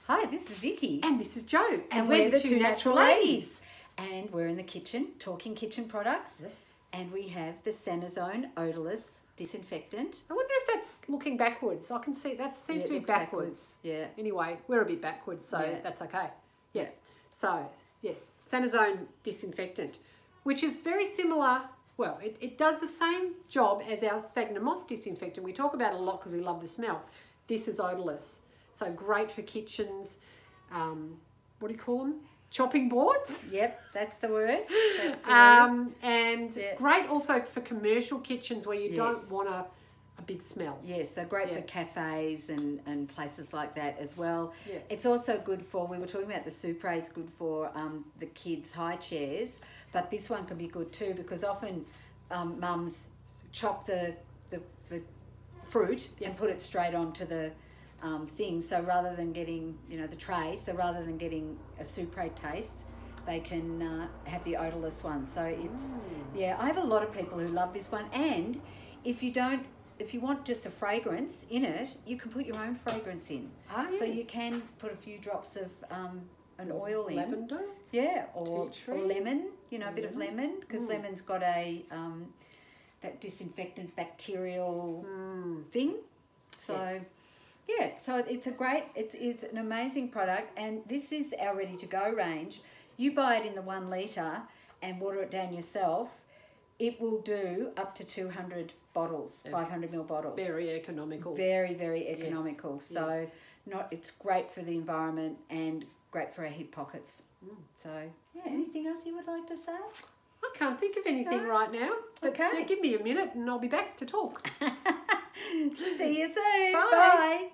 Hi, this is Vicky. And this is Jo. And we're the two natural ladies. And we're in the kitchen, talking kitchen products. Yes. And we have the Sanazone odorless disinfectant. I wonder if that's looking backwards. I can see that seems to be backwards. Yeah. Anyway, we're a bit backwards, so that's okay. Yeah. So, yes, Sanazone disinfectant, which is very similar. Well, it does the same job as our sphagnum moss disinfectant. We talk about it a lot because we love the smell. This is odorless. So great for kitchens. What do you call them? Chopping boards. Yep, that's the word. That's the word. And great also for commercial kitchens where you don't want a big smell. Yes, so great for cafes and places like that as well. Yeah. It's also good for, we were talking about the Supre is good for the kids' high chairs, but this one can be good too because often mums chop the fruit and put it straight onto the thing. So rather than getting, the tray, so rather than getting a Supre taste, they can have the odorless one. So it's, I have a lot of people who love this one. And if you want just a fragrance in it, you can put your own fragrance in. So you can put a few drops of an oil in. Lavender? Yeah, or lemon, a bit of lemon, because lemon's got a that disinfectant bacterial thing. So so it's a great, it's an amazing product, and this is our ready to go range. You buy it in the 1 litre and water it down yourself. It will do up to 200 bottles, 500ml bottles. Very economical. Very, very economical. So it's great for the environment and great for our hip pockets. So anything else you would like to say? I can't think of anything right now. Okay. Give me a minute and I'll be back to talk. See you soon. Bye. Bye.